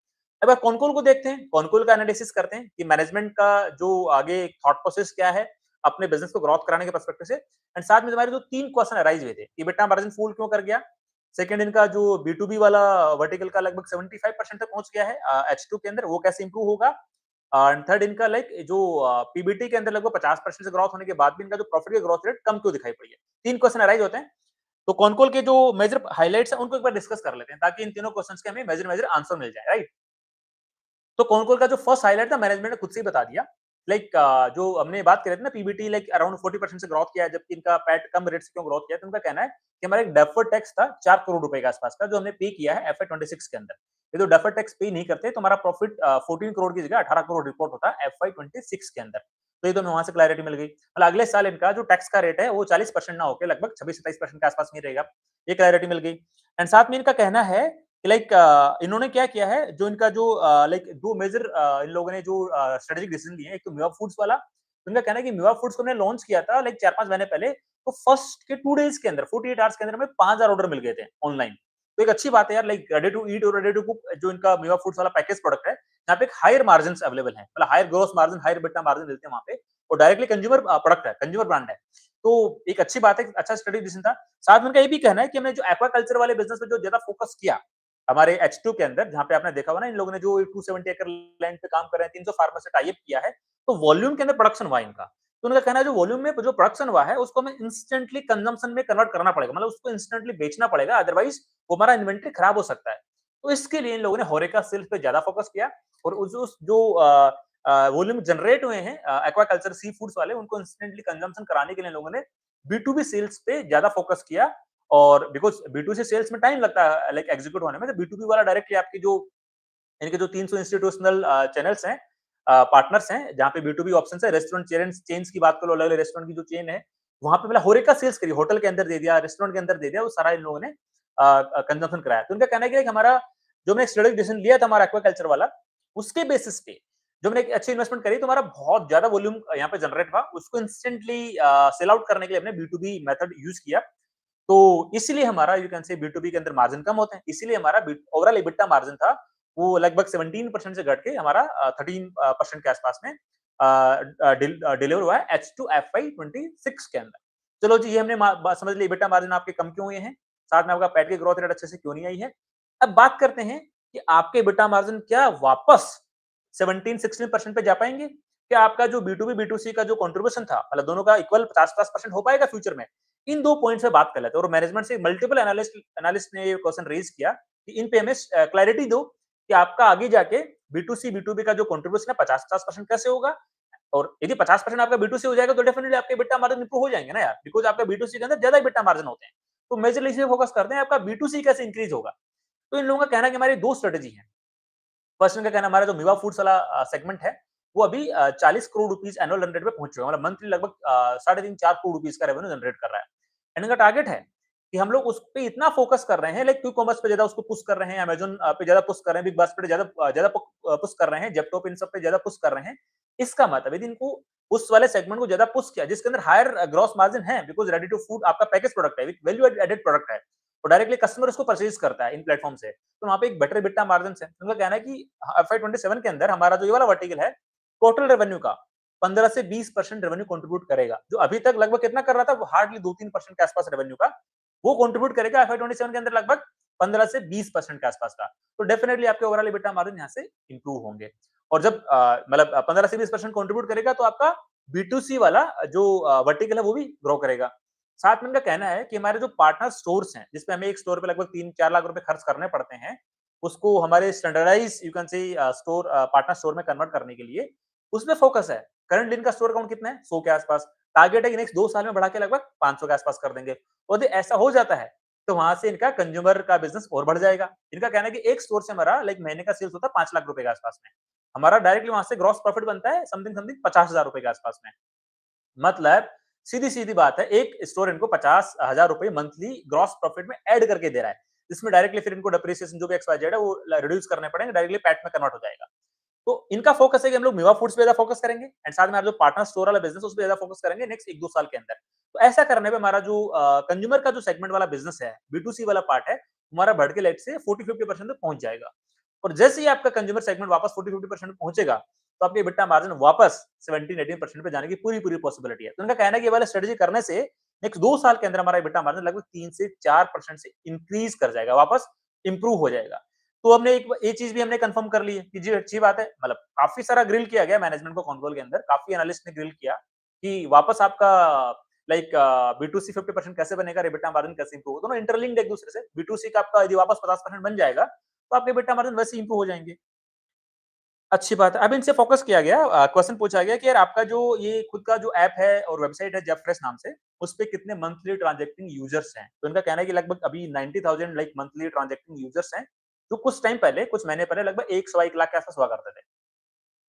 S1: एक बार कॉनकोल को देखते हैं, कॉनकोल का एनालिसिस करते हैं कि मैनेजमेंट का जो आगे थॉट प्रोसेस क्या है, अपने बिज़नेस को ग्रोथ कराने के पर्सपेक्टिव से। एंड साथ में हमारे जो 3 क्वेश्चन अराइज़ हुए थे, EBITDA मार्जिन फॉल क्यों कर गया? सेकंड, इनका जो B2B वाला वर्टिकल का लगभग 75% तक पहुँच गया है H2 के अंदर, वो कैसे इंप्रूव होगा? एंड थर्ड, इनका जो पीबीटी के अंदर लगभग 50% से ग्रोथ होने के बाद भी इनका जो प्रॉफिट की ग्रोथ रेट कम क्यों दिखाई पड़ी है? 3 क्वेश्चन अराइज़ होते हैं। तो कॉनकोल के जो मेजर हाइलाइट्स हैं, उनको एक बार डिस्कस कर लेते हैं, ताकि इन तीनों क्वेश्चंस के हमें मेजर मेजर आंसर मिल जाए, राइट? तो कॉनकोल का जो फर्स्ट हाइलाइट था, मैनेजमेंट ने खुद से ही बता दिया। जो हमने बात कर रहे थे ना, पीबीटी अराउंड 40% से ग्रोथ किया है, जबकि इनका पैट कम रेट से क्यों ग्रोथ किया है? तो उनका कहना है कि हमारा एक डेफर्ड टैक्स था 4 करोड़ रुपए के आसपास का, जो हमने पे किया है एफए 26 के अंदर। ये तो डेफर्ड टैक्स पे नहीं करते, तो हमारा प्रॉफिट 14 करोड़ की जगह 18 करोड़ रिपोर्ट होता है एफवाई 26 के अंदर। तो ये तो हमें वहां से क्लैरिटी मिल गई। मतलब अगले साल इनका जो टैक्स का रेट है, वो 40% ना होकर लगभग 26-27% के आसपास में रहेगा। ये क्लैरिटी मिल गई। एंड साथ में इनका कहना है कि इन्होंने क्या किया है, जो इनका जो 2 मेजर इन लोगों ने जो स्ट्रेटेजिक डिसीजन लिए हैं, एक तो मेवा फूड्स वाला, तो उनका कहना है कि मेवा फूड्स को हमने लॉन्च किया था लाइक 4-5 महीने पहले, तो फर्स्ट के 2 डेज़ के अंदर 48 आवर्स के अंदर हमें 5000 ऑर्डर मिल गए थे ऑनलाइन। तो एक अच्छी बात है यार, लाइक रेडी टू ईट और रेडी टू कुक जो इनका मेवा फूड्स वाला पैकेज प्रोडक्ट है, यहाँ पे एक हायर मार्जिन्स अवेलेबल है, मतलब higher gross margin, higher EBITDA margin मिलते हैं वहाँ पे, और डायरेक्टली कंज्यूमर प्रोडक्ट है, कंज्यूमर ब्रांड है। तो एक अच्छी बात है, अच्छा स्टडी डिसीजन था। साथ में उनका ये भी कहना है कि हमने जो एक्वाकल्चर वाले बिजनेस में जो ज्यादा फोकस किया हमारे H2 के अंदर, जहाँ पे आपने देखा होगा ना, इन लोगों ने जो 270 एकड़ लैंड पे काम कर रहे हैं, 300 फार्मर से टाई अप किया है, तो वॉल्यूम के अंदर प्रोडक्शन हुआ है इनका। तो उनका कहना है जो वॉल्यूम में जो प्रोडक्शन हुआ है, उसको हमें इंस्टेंटली कंजम्पशन में कन्वर्ट करना पड़ेगा, मतलब उसको इंस्टेंटली बेचना पड़ेगा, अदरवाइज वो हमारा इन्वेंटरी खराब हो सकता है। तो इसके लिए इन लोगों ने होरेका सेल्स पे ज्यादा फोकस किया, और उस जो वॉल्यूम जनरेट हुए हैं एक्वाकल्चर सी फूड्स वाले, उनको इंस्टेंटली कंजम्पशन कराने के लिए लोगों ने B2B सेल्स पे ज्यादा फोकस किया। और बिकॉज B2C सेल्स में टाइम लगता है लाइक एग्जीक्यूट होने में, तो B2B वाला डायरेक्टली आपकी जो इनके जो 300 इंस्टीट्यूशनल चैनल्स हैं, पार्टनर्स हैं, जहाँ पे B2B ऑप्शन है, रेस्टोरेंट चेन्स की बात करो, अलग अलग रेस्टोरेंट की जो चेन है, वहां पे मतलब होरेका सेल्स करी, होटल के अंदर दे दिया, रेस्टोरेंट के अंदर दे दिया, वो सारा इन लोगों ने कंजम्पशन कराया। तो उनका कहना है कि हमारा जो हमने स्ट्रेटेजिक डिसीजन लिया था हमारा एक्वाकल्चर वाला, उसके बेसिस पे जो हमने एक अच्छी इन्वेस्टमेंट करी, तो हमारा बहुत ज्यादा वॉल्यूम यहाँ पे जनरेट हुआ, उसको इंस्टेंटली सेल आउट करने के लिए हमने B2B मेथड यूज किया। तो इसीलिए हमारा यू कैन से B2B के अंदर मार्जिन कम होते हैं, इसीलिए हमारा ओवरऑल एबिटा मार्जिन था वो लगभग 17% से घट के हमारा 13% के आसपास में डिलीवर हुआ है H2 FY26 के अंदर। चलो जी, ये हमने समझ लिया एबिटा मार्जिन आपके कम क्यों हुए हैं, साथ में आपका पैट की ग्रोथ रेट अच्छे से क्यों नहीं आई है। अब बात करते हैं कि आपके एबिटा मार्जिन क्या वापस 17-16% पे जा पाएंगे? क्या आपका जो B2B B2C का जो कंट्रीब्यूशन था, मतलब दोनों का इक्वल 50-50% हो पाएगा फ्यूचर में? इन 2 पॉइंट्स पे बात कर लेते हैं, और मैनेजमेंट से मल्टीपल एनालिस्ट ने ये क्वेश्चन रेज किया कि इन पे हमें क्लैरिटी दो कि आपका आगे जाके B2C B2B का जो कंट्रीब्यूशन है 50-50% कैसे होगा? और यदि 50% आपका B2C हो जाएगा तो डेफिनिटली आपके एबिटा मार्जिन इंप्रूव हो जाएंगे ना यार, बिकॉज़ आपका B2C के अंदर ज्यादा एबिटा मार्जिन होते हैं। तो मेजरली इसी पे फोकस करते हैं, आपका B2C कैसे इंक्रीज होगा? तो इन लोगों का कहना है कि हमारी 2 स्ट्रेटजी है। फर्स्ट इनका कहना, हमारा जो मेवा फूड्स वाला सेगमेंट है, वो अभी 40 crore rupees annual run rate पे पहुंच चुका है, मतलब मंथली लगभग 3.5-4 करोड़ रुपीस का रेवेन्यू जनरेट कर रहा है। एंड इनका टारगेट है कि हम लोग उस पे इतना फोकस कर रहे हैं, लाइक क्विक कॉमर्स पे ज्यादा उसको पुश कर रहे हैं, अमेज़न पे ज्यादा पुश कर रहे हैं, बिग बास्केट पे ज्यादा ज्यादा पुश कर रहे हैं, जेप्टो पे इन सब पे ज्यादा पुश कर रहे हैं। इसका मतलब यदि इनको उस वाले सेगमेंट को ज्यादा पुश किया जिसके अंदर हायर ग्रॉस मार्जिन है, बिकॉज़ रेडी टू फूड आपका पैकेज प्रोडक्ट है, वैल्यू एडेड प्रोडक्ट है, और डायरेक्टली कस्टमर उसको परचेज करता है इन प्लेटफॉर्म से, तो वहाँ पे एक बेटर एबिटा मार्जिन है। उनका कहना है कि FY27 के अंदर हमारा जो ये वाला वर्टिकल है, टोटल रेवेन्यू का 15 से 20% रेवेन्यू कंट्रीब्यूट करेगा, जो अभी तक लगभग कितना कर रहा था, वो हार्डली 2-3% के आसपास रेवेन्यू का वो कंट्रीब्यूट करेगा FY27 के अंदर लगभग 15 से 20% के आसपास का। तो डेफिनेटली आपके ओवरऑल एबिटा मार्जिन यहाँ से इंप्रूव होंगे। और जब मतलब 15 से 20% कंट्रीब्यूट करेगा, तो आपका B2C वाला जो वर्टिकल है वो भी ग्रो करेगा। साथ में इनका कहना है कि हमारे जो पार्टनर स्टोर्स हैं, जिसपे हमें एक स्टोर पे लगभग 3-4 लाख रुपए खर्च करने पड़ते हैं, उसको हमारे standardize you can say store partner store में कन्वर्ट करने के लिए उसमें फोकस है। करंटली इनका स्टोर काउंट कितना है? 100 के आसपास। टारगेट है कि नेक्स्ट 2 साल में बढ़ा के लगभग 500 के आसपास कर देंगे। और यदि ऐसा हो जाता है, तो वहां से इनका कंज्यूमर का बिजनेस और बढ़ जाएगा। इनका कहना है कि एक स्टोर से हमारा लाइक महीने का सेल्स होता है 5 लाख रुपए के आसपास में। हमारा डायरेक्टली वहां से ग्रॉस प्रॉफिट बनता है समथिंग समथिंग 50,000 रुपए के आसपास में। मतलब सीधी-सीधी बात है, एक स्टोर इनको 50,000 रुपए मंथली ग्रॉस प्रॉफिट में ऐड करके दे रहा है। इसमें डायरेक्टली फिर इनको डेप्रिसिएशन जो भी एक्स-वाई-जेड है वो रिड्यूस करने पड़ेंगे, डायरेक्टली पैट में कन्वर्ट हो जाएगा। तो इनका फोकस है कि हम लोग मेवा फूड्स पे ज्यादा फोकस करेंगे, एंड साथ में हमारा जो पार्टनर स्टोर वाला बिजनेस उस पे ज्यादा फोकस करेंगे नेक्स्ट 1-2 साल के अंदर। तो ऐसा करने पे हमारा जो कंज्यूमर का जो सेगमेंट वाला बिजनेस है, B2C वाला पार्ट है, हमारा बढ़ के लेट से 40-50% तक पहुंच जाएगा। और जैसे ही आपका कंज्यूमर सेगमेंट वापस 40-50% पहुंचेगा, तो आपके एबिटा मार्जिन वापस 17-18% पे जाने की पूरी पॉसिबिलिटी है। तो उनका कहना है कि ये वाला स्ट्रेटजी करने से नेक्स्ट 2 साल के अंदर हमारा एबिटा मार्जिन लगभग 3 से 4% से इंक्रीज कर जाएगा, वापस इंप्रूव हो जाएगा। तो हमने एक ये चीज भी हमने कंफर्म कर ली है कि जी अच्छी बात है, मतलब काफी सारा ग्रिल किया गया मैनेजमेंट को कॉन्कॉल के अंदर, काफी एनालिस्ट ने ग्रिल किया कि वापस आपका लाइक B2C 50% कैसे बनेगा, एबिटा मार्जिन कैसे इंप्रूव होगा, दोनों इंटरलिंक्ड एक दूसरे से। B2C का आपका यदि वापस 50% बन जाएगा, तो आपके एबिटा मार्जिन वैसे ही इंप्रूव हो जाएंगे। अच्छी बात है। अब इनसे फोकस किया गया, क्वेश्चन पूछा गया कि यार आपका जो ये खुद का जो ऐप है और वेबसाइट है जेफ फ्रेश नाम से, उस पे कितने मंथली ट्रांजैक्टिंग यूजर्स हैं? तो इनका कहना है कि लगभग अभी 90,000 लाइक मंथली ट्रांजैक्टिंग यूजर्स हैं, जो कुछ टाइम पहले, कुछ महीने पहले लगभग 1 सवा 1 लाख के आसपास हुआ करते थे।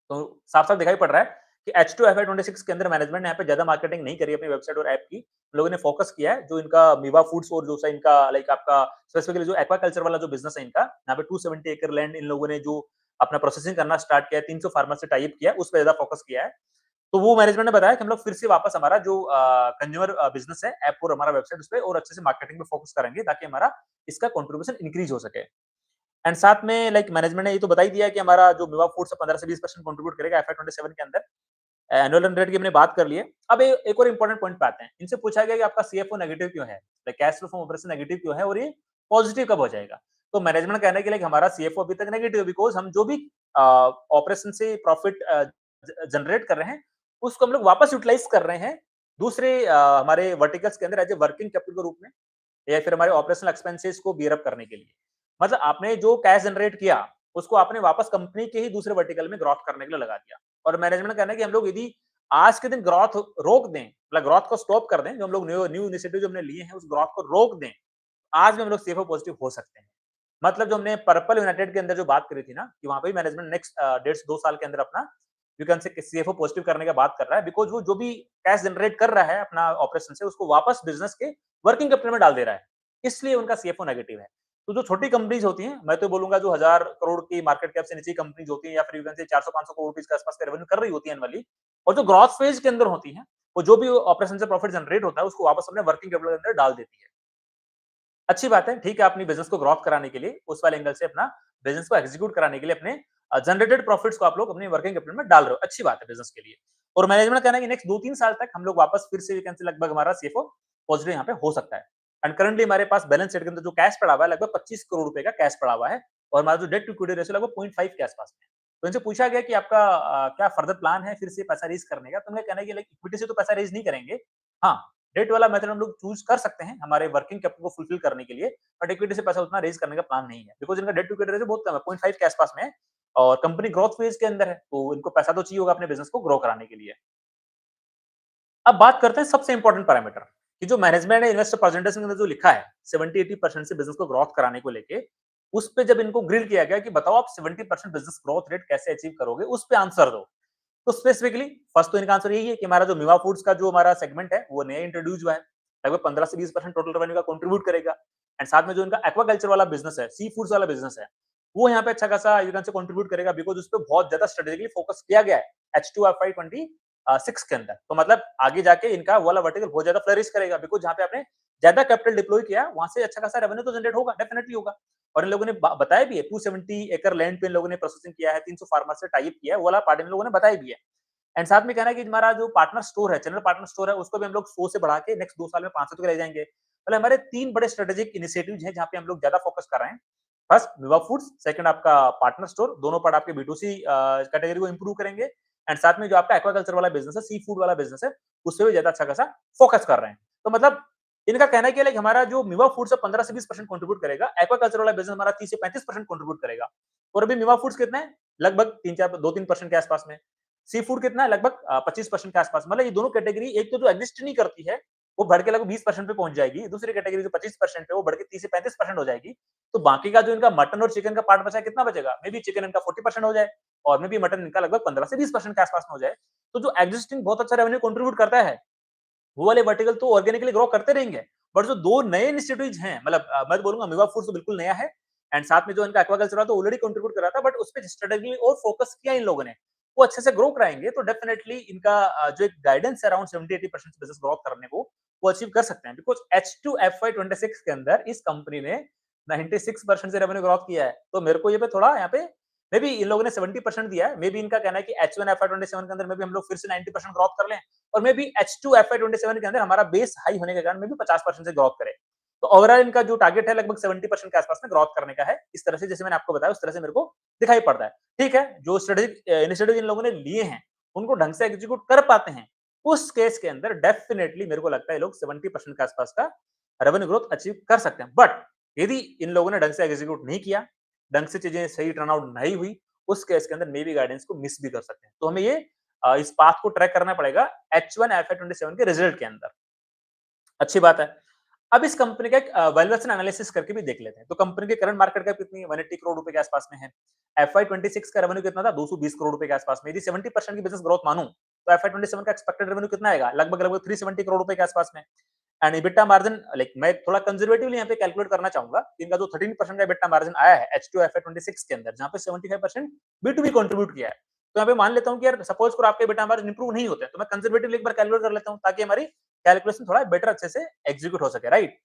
S1: तो साफ-साफ दिखाई पड़ रहा है कि H2 FY26 के अंदर मैनेजमेंट ने यहाँ पे ज्यादा मार्केटिंग नहीं करी अपनी वेबसाइट और ऐप की। लोगों ने फोकस किया है जो इनका मेवा फूड्स और जो सा इनका लाइक आपका स्पेसिफिकली जो एक्वाकल्चर वाला जो बिजनेस है इनका, यहाँ पे 270 एकड़ लैंड इन लोगों ने जो अपना प्रोसेसिंग करना स्टार्ट किया है, 300 फार्मर से टाई अप किया है, उस पे ज्यादा फोकस किया है। तो वो मैनेजमेंट ने बताया कि हम लोग फिर से वापस हमारा जो कंज्यूमर बिजनेस है, ऐप और हमारा वेबसाइट, उस पे और अच्छे से मार्केटिंग पे फोकस करेंगे ताकि हमारा इसका कंट्रीब्यूशन इंक्रीज हो सके। एंड साथ में लाइक मैनेजमेंट ने ये तो बता ही दिया कि हमारा जो मेवा फूड्स है 15 से 20% कंट्रीब्यूट करेगा एफआई 27 के अंदर। एनुअल रन रेट की हमने बात कर ली है। अब एक और इंपॉर्टेंट पॉइंट पे आते हैं। इनसे पूछा गया कि आपका सीएफओ नेगेटिव क्यों है? Cash flow from operation negative क्यों है और ये पॉजिटिव कब हो जाएगा? तो मैनेजमेंट का कहना है कि लाइक हमारा सीएफओ अभी तक नेगेटिव है बिकॉज़ हम जो भी ऑपरेशन से प्रॉफिट जनरेट कर रहे हैं, उसको हम लोग वापस यूटिलाइज कर रहे हैं दूसरे हमारे वर्टिकल्स के अंदर एज़ अ वर्किंग कैपिटल के रूप में या फिर हमारे ऑपरेशनल एक्सपेंसेस को बियर अप करने के लिए। मतलब आपने जो कैश जनरेट किया, उसको आपने वापस कंपनी के ही दूसरे वर्टिकल में ग्रोथ करने के लिए लगा दिया। और मैनेजमेंट का कहना है कि हम लोग यदि आज के दिन ग्रोथ रोक दें, मतलब ग्रोथ को स्टॉप कर दें, जो हम लोग न्यू न्यू इनिशिएटिव जो हमने लिए हैं, उस ग्रोथ को रोक दें, आज भी हम लोग सीएफओ पॉजिटिव हो सकते हैं। मतलब जो हमने पर्पल यूनाइटेड के अंदर जो बात करी थी ना, कि वहाँ पे भी मैनेजमेंट नेक्स्ट 1.5 2 साल के अंदर अपना यू कैन से सीएफओ पॉजिटिव करने का बात कर रहा है बिकॉज़ वो जो भी कैश जनरेट कर रहा है अपना ऑपरेशन से, उसको वापस बिज़नेस के वर्किंग कैपिटल में डाल दे रहा है। इसलिए उनका सीएफओ नेगेटिव है। तो जो छोटी कंपनीज़ होती हैं, मैं तो बोलूँगा जो 1000 करोड़ की मार्केट कैप से नीचे की कंपनीज़ होती हैं या फिर यू कैन से 400-500 करोड़ रुपीज़ के आस-पास का रेवेन्यू कर रही होती है एनुअली और जो ग्रोथ फेज़ के अंदर होती हैं, वो जो भी ऑपरेशन से प्रॉफिट जनरेट होता है, उसको वापस अपने वर्किंग कैपिटल के अंदर डाल देती है। अच्छी बात है, ठीक है, अपनी बिज़नेस को ग्रोथ कराने के लिए उस वाले एंगल से अपना बिज़नेस को एग्ज़ीक्यूट कराने के लिए अपने जनरेटेड प्रॉफिट्स को आप लोग अपने वर्किंग कैपिटल में डाल रहे हो, अच्छी बात है बिज़नेस के लिए। और मैनेजमेंट का कहना है कि नेक्स्ट 2-3 साल तक हम लोग वापस फिर से वैकेंसी लगभग हमारा सीएफओ पॉजिटिव यहाँ पे हो सकता है। एंड करंटली हमारे पास बैलेंस शीट के अंदर जो कैश पड़ा हुआ है लगभग 25 करोड़ रुपए का कैश पड़ा हुआ है और हमारा जो डेट टू इक्विटी रेशियो लगभग 0.5 के आसपास में है। तो इनसे पूछा गया कि आपका क्या फर्दर प्लान है फिर से पैसा रेज़ करने का? तो उनका कहना है कि लाइक इक्विटी से तो पैसा रेज़ नहीं करेंगे। हाँ, डेट वाला मेथड हम लोग चूज़ कर सकते हैं हमारे वर्किंग कैपिटल को फुलफिल करने के लिए, बट इक्विटी से पैसा उतना रेज़ करने का प्लान नहीं है। बिकॉज़ इनका डेट टू इक्विटी रेशियो बहुत कम है, 0.5 के आस-पास में है और कंपनी ग्रोथ फेज़ के अंदर है, तो इनको पैसा तो चाहिए होगा अपने बिज़नेस को ग्रो कराने के लिए। अब बात करते हैं सबसे इंपॉर्टेंट पैरामीटर कि जो मैनेजमेंट ने इन्वेस्टर प्रेजेंटेशन के अंदर जो लिखा है 70-80% से बिज़नेस को ग्रोथ कराने को लेके, उस पे जब इनको ग्रिल किया गया कि बताओ आप 70% बिज़नेस ग्रोथ रेट कैसे अचीव करोगे? उस पे आंसर दो। तो स्पेसिफिकली फर्स्ट तो इनका आंसर यही है कि हमारा जो मेवा फूड्स का जो हमारा सेगमेंट है, वो नया इंट्रोड्यूस हुआ है। लगभग 15 से 20% टोटल रेवेन्यू का कंट्रीब्यूट करेगा एंड साथ में जो इनका एक्वाकल्चर वाला बिज़नेस है, सी फूड्स वाला बिज़नेस है, वो यहाँ पे अच्छा खासा यू कैन से कंट्रीब्यूट करेगा बिकॉज़ उस पे बहुत ज़्यादा स्ट्रेटेजिकली फोकस किया गया है, H2 FY 26 के अंदर। तो मतलब आगे जाके इनका वो वाला वर्टिकल बहुत ज़्यादा फ्लरिश करेगा बिकॉज़ जहाँ पे आपने ज़्यादा कैपिटल डिप्लॉय किया, वहाँ से अच्छा खासा रेवेन्यू तो जनरेट होगा, डेफिनिटली होगा। और इन लोगों ने बताया भी है 270 एकड़ लैंड पे इन लोगों ने प्रोसेसिंग किया है, 300 फार्मर से टाई अप किया है, वो वाला पार्ट इन लोगों ने बताया भी है। एंड साथ में कहना है कि हमारा जो पार्टनर स्टोर है, चैनल पार्टनर स्टोर है, उसको भी हम लोग 100 से बढ़ा के नेक्स्ट 2 साल में 500 तक ले जाएँगे। मतलब हमारे 3 बड़े स्ट्रेटेजिक इनिशिएटिव्स हैं, जहाँ पे हम लोग ज़्यादा फोकस कर रहे हैं। फर्स्ट विवा फूड्स, सेकंड आपका पार्टनर स्टोर, दोनों पार्ट आपके B2C कैटेगरी को इंप्रूव करेंगे एंड साथ में जो आपका एक्वाकल्चर वाला बिज़नेस है, सी फूड वाला बिज़नेस है, उसपे भी ज़्यादा अच्छा खासा फोकस कर रहे हैं। तो मतलब इनका कहना है कि लाइक हमारा जो मिवा फूड्स है 15 से 20% कंट्रीब्यूट करेगा, एक्वाकल्चर वाला बिज़नेस हमारा 30 से 35% कंट्रीब्यूट करेगा। और अभी मिवा फूड्स कितना है? लगभग 3-4 2-3% के आसपास में। सी फूड कितना है? लगभग 25% के आसपास। मतलब ये दोनों कैटेगरी एक तो जो एग्जिस्ट नहीं करती है, वो बढ़ के लगभग 20% पे पहुँच जाएगी। दूसरी कैटेगरी जो 25% है, वो बढ़ के 30 से 35% हो जाएगी। तो बाकी का जो इनका मटन और चिकन का पार्ट बचा है, कितना बचेगा? मे बी चिकन इनका 40% हो जाए और मे बी मटन इनका लगभग 15 से 20% के आसपास में हो जाए। तो जो एक्जिस्टिंग बहुत अच्छा रेवेन्यू कंट्रीब्यूट करता है, वो वाले वर्टिकल तो ऑर्गेनिकली ग्रो करते रहेंगे। बट जो 2 नए इनिशिएटिव्स हैं, मतलब मैं तो बोलूँगा अमीबा फूड्स तो बिल्कुल नया है एंड साथ में जो इनका एक्वाकल्चर वाला तो ऑलरेडी कंट्रीब्यूट कर रहा था, बट उसपे स्ट्रेटेजी और फोकस किया इन लोगों ने। वो अच्छे से ग्रो कराएँगे तो डेफिनिटली इनका जो एक गाइडेंस है अराउंड 70-80% बिज़नेस ग्रोथ करने को, वो अचीव कर सकते हैं। बिकॉज़ H2 FY 26 के अंदर इस कंपनी ने 96% से रेवेन्यू ग्रोथ किया है। तो मेरे को ये पे थोड़ा यहाँ पे मे बी इन लोगों ने 70% दिया है। मे बी इनका कहना है कि H1 FY 27 के अंदर मे बी हम लोग फिर से 90% ग्रोथ कर लें और मे बी H2 FY 27 के अंदर हमारा बेस हाई होने के कारण मे बी 50% से ग्रोथ करे। तो ओवरऑल इनका जो टारगेट है लगभग 70% के आसपास में ग्रोथ करने का है। इस तरह से जैसे मैंने आपको बताया उस तरह से मेरे को दिखाई पड़ता है। ठीक है, जो स्ट्रेटेजिक इनिशिएटिव इन लोगों ने लिए हैं, उनको ढंग से एग्जीक्यूट कर पाते हैं। उस केस के अंदर डेफिनिटली मेरे को लगता है ये लोग 70% के आसपास का रेवेन्यू ग्रोथ अचीव कर सकते हैं। बट यदि इन लोगों ने ढंग से एग्जीक्यूट नहीं किया, ढंग से चीजें सही टर्न आउट नहीं हुई, उस केस के अंदर मे बी गाइडेंस को मिस भी कर सकते हैं। तो हमें ये इस पाथ को ट्रैक करना पड़ेगा H1 FY 27 के रिजल्ट के अंदर। अच्छी बात है। अब इस कंपनी का एक वैल्यूएशन एनालिसिस करके भी देख लेते हैं। तो कंपनी की करंट मार्केट कैप कितनी है? 180 करोड़ रुपए के आसपास में है। FY 26 का रेवेन्यू कितना था? 220 करोड़ रुपए के आसपास में। यदि 70% की बिज़नेस ग्रोथ मानूँ, तो FY 27 का एक्सपेक्टेड रेवेन्यू कितना आएगा? लगभग 370 करोड़ रुपए के आसपास में। एंड EBITDA मार्जिन लाइक मैं थोड़ा कंजर्वेटिवली यहाँ पे कैलकुलेट करना चाहूँगा। इनका जो 13% का EBITDA मार्जिन आया है H2 FY 26 के अंदर, जहाँ पे 75% B2B कंट्रीब्यूट किया है। तो यहाँ पे मान लेता हूँ कि यार सपोज करो आपके बेटा हमारे इंप्रूव नहीं होते हैं, तो मैं कंजर्वेटिवली एक बार कैलकुलेट कर लेता हूँ ताकि हमारी कैलकुलेशन थोड़ा बेटर अच्छे से एग्जीक्यूट हो सके, राइट?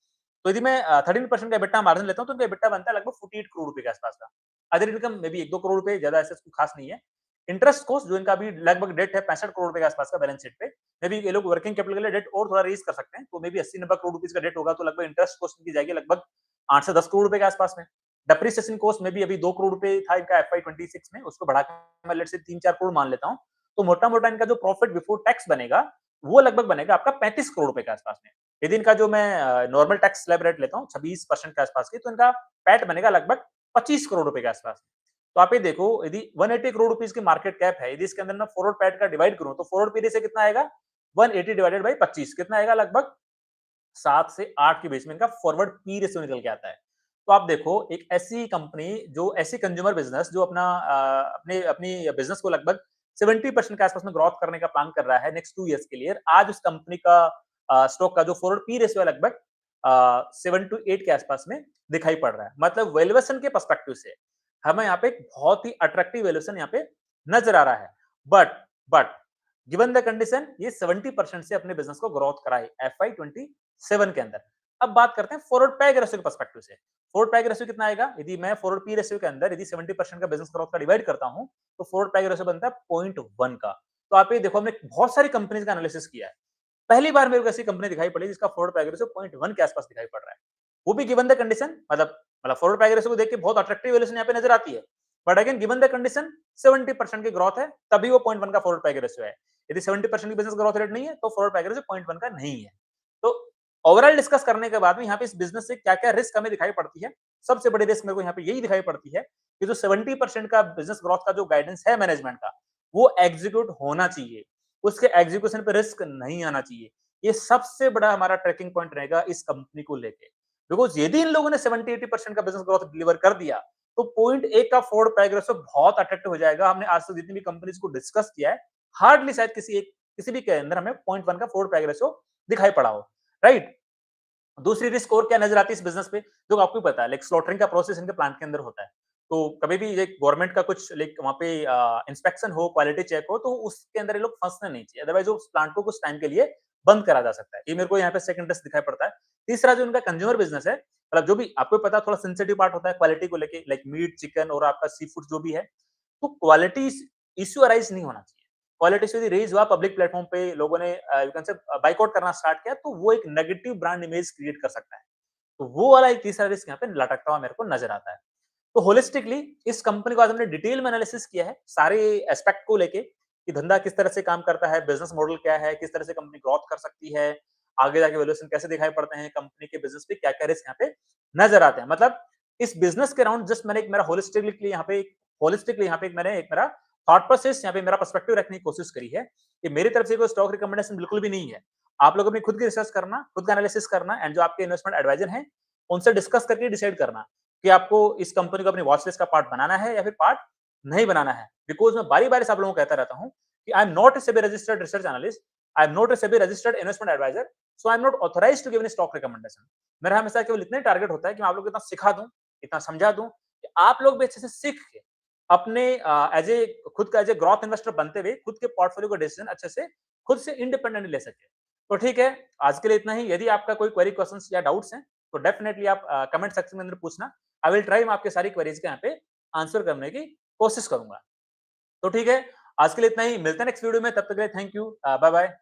S1: तो यदि मैं 13% का EBITDA मार्जिन लेता हूँ, तो उनका EBITDA बनता है लगभग 48 करोड़ रुपए के आसपास का। Other income may be 1-2 crore रुपए, ज्यादा ऐसा कुछ खास नहीं है। इंटरेस्ट कॉस्ट जो इनका अभी लगभग डेट है 65 करोड़ रुपए के आसपास का बैलेंस शीट पे, मे बी ये लोग वर्किंग कैपिटल के लिए डेट और थोड़ा रेज कर सकते हैं, तो मे बी 80-90 करोड़ रुपीस का डेट होगा, तो लगभग इंटरेस्ट कॉस्ट इनकी जाएगी लगभग 8 से 10 करोड़ रुपए के आसपास में। डेप्रिसिएशन कॉस्ट में भी अभी 2 करोड़ रुपए था इनका FY 26 में, उसको बढ़ा के मैं लेट्स से 3-4 करोड़ मान लेता हूँ। तो मोटा-मोटा इनका जो प्रॉफिट बिफोर टैक्स बनेगा, वो लगभग बनेगा आपका 35 करोड़ रुपए के आसपास में। यदि इनका जो मैं नॉर्मल टैक्स स्लैब रेट लेता हूँ 26% के आसपास की, तो इनका पैट बनेगा लगभग 25 करोड़ रुपए के आसपास। तो आप ये देखो, यदि 180 करोड़ रुपीस की मार्केट कैप है, यदि इसके अंदर मैं फॉरवर्ड पैट का डिवाइड करूं, तो फॉरवर्ड पीरियड से कितना आएगा? 180 डिवाइडेड बाई 25 कितना आएगा? लगभग 7 से 8 के बीच में इनका फॉरवर्ड पी रेशियो निकल के आता है। तो आप देखो, एक ऐसी कंपनी जो ऐसी कंज्यूमर बिजनेस जो अपना अपने अपनी बिजनेस को लगभग 70% के आसपास में ग्रोथ करने का प्लान कर रहा है नेक्स्ट 2 इयर्स के लिए, आज उस कंपनी का स्टॉक का जो फॉरवर्ड पी रेशियो है लगभग 7 टू 8 के आसपास में दिखाई पड़ रहा है। मतलब वैल्यूएशन के पर्सपेक्टिव से हमें यहाँ पे एक बहुत ही अट्रैक्टिव वैल्यूएशन यहाँ पे नजर आ रहा है। बट गिवन द कंडीशन, ये 70% से अपने बिजनेस को ग्रोथ कराए FY 27 के अंदर। अब बात करते हैं फॉरवर्ड पैग रेशियो के पर्सपेक्टिव से। फॉरवर्ड पैग रेशियो कितना आएगा? यदि मैं फॉरवर्ड पी रेशियो के अंदर यदि 70% का बिजनेस ग्रोथ का डिवाइड करता हूं, तो फॉरवर्ड पैग रेशियो बनता है 0.1 का। तो आप ये देखो, हमने बहुत सारी कंपनीज का एनालिसिस किया है, पहली बार मेरे को ऐसी कंपनी दिखाई पड़ी जिसका फॉरवर्ड पैग रेशियो 0.1 के आसपास दिखाई पड़ रहा है, वो भी गिवन द कंडीशन। मतलब फॉरवर्ड पैग रेशियो को देख के बहुत अट्रैक्टिव वैल्यूएशन यहाँ पे नजर आती है, but again given the condition 70% की ग्रोथ है, तभी वो 0.1 का फॉरवर्ड पैग रेशियो है। यदि 70% की बिजनेस ग्रोथ रेट नहीं है, तो फॉरवर्ड पैग रेशियो 0.1 का नहीं है। तो ओवरऑल डिस्कस करने के बाद में यहाँ पे इस बिजनेस से क्या क्या रिस्क हमें दिखाई पड़ती है, सबसे बड़ी रिस्क मेरे को यहाँ पे यही दिखाई पड़ती है कि जो 70% का बिजनेस ग्रोथ का जो गाइडेंस है मैनेजमेंट का, वो एग्जीक्यूट होना चाहिए, उसके एग्जीक्यूशन पे रिस्क नहीं आना चाहिए। ये सबसे बड़ा हमारा ट्रैकिंग पॉइंट रहेगा इस कंपनी को लेके, बिकॉज यदि इन लोगों ने 70-80% का बिजनेस ग्रोथ डिलीवर कर दिया, तो 0.1 का फॉरवर्ड पैग रेशियो बहुत अट्रैक्टिव हो जाएगा। हमने आज तक जितनी भी कंपनीज को डिस्कस किया है, हार्डली शायद किसी भी के अंदर हमें 0.1 का फॉरवर्ड पैग रेशियो दिखाई पड़ा हो, राइट? दूसरी रिस्क और क्या नजर आती है इस बिजनेस पे, जो आपको पता है, लाइक स्लॉटरिंग का प्रोसेस इनके प्लांट के अंदर होता है। तो कभी भी एक गवर्नमेंट का कुछ लाइक वहाँ पे इंस्पेक्शन हो, क्वालिटी चेक हो, तो उसके अंदर ये लोग फंसने नहीं चाहिए, अदरवाइज उस प्लांट को कुछ टाइम के लिए बंद करा जा सकता है। ये मेरे को यहाँ पे सेकंड रिस्क दिखाई पड़ता है। तीसरा जो इनका कंज्यूमर बिजनेस है, मतलब जो भी आपको पता है, थोड़ा सेंसिटिव पार्ट होता है क्वालिटी को लेके, लाइक मीट, चिकन और आपका सी फूड जो भी है, तो क्वालिटी इश्यू अराइज नहीं होना चाहिए। क्वालिटी इश्यू यदि रेज हुआ पब्लिक प्लेटफॉर्म पे, लोगों ने यू कैन से बाइकआउट करना स्टार्ट किया, तो वो एक नेगेटिव ब्रांड इमेज क्रिएट कर सकता है। तो वो वाला एक तीसरा रिस्क यहाँ पे लटकता हुआ मेरे को नजर आता है। तो होलिस्टिकली इस कंपनी को आज हमने डिटेल में एनालिसिस किया है, सारे एस्पेक्ट को लेके, कि धंधा किस तरह से काम करता है, बिजनेस मॉडल क्या है, किस तरह से कंपनी ग्रोथ कर सकती है, आगे जाके वैल्यूएशन कैसे दिखाई पड़ते हैं, कंपनी के बिजनेस पे क्या-क्या रिस्क यहाँ पे नजर आते हैं। मतलब इस बिजनेस के अराउंड जस्ट मैंने एक मेरा होलिस्टिकली यहाँ पे एक मेरा थॉट प्रोसेस, यहाँ पे मेरा पर्सपेक्टिव रखने की कोशिश करी है, कि मेरी तरफ से कोई स्टॉक रिकमेंडेशन बिल्कुल भी नहीं है। आप लोग अपनी खुद की रिसर्च करना, खुद का एनालिसिस करना, एंड जो आपके इन्वेस्टमेंट एडवाइजर हैं, उनसे डिस्कस करके डिसाइड करना कि आपको इस कंपनी को अपनी वॉच लिस्ट का पार्ट बनाना है या फिर पार्ट नहीं बनाना है। बिकॉज़ मैं बारी-बारी से आप लोगों को कहता रहता हूँ कि I am not a SEBI registered research analyst, I am not a SEBI registered investment advisor, so I am not authorized to give any stock recommendation. मेरा हमेशा केवल इतना ही टारगेट होता है कि मैं आप लोगों को इतना सिखा दूँ, इतना समझा दूँ कि आप लोग भी अच्छे से सीख के अपने खुद का एज़ ए ग्रोथ इन्वेस्टर बनते हुए खुद के पोर्टफोलियो का डिसीजन अच्छे से खुद से इंडिपेंडेंटली ले सकें। तो ठीक है, आज के लिए इतना ही। यदि आपका कोई क्वेरी, क्वेश्चंस या डाउट्स हैं, तो डेफिनिटली आप कमेंट सेक्शन में अंदर पूछना। आई विल ट्राई, मैं आपके सारी क्वेरीज के यहाँ पे आंसर करने की कोशिश करूंगा। तो ठीक है, आज के लिए इतना ही। मिलते हैं नेक्स्ट वीडियो में, तब तक के लिए थैंक यू, बाय बाय।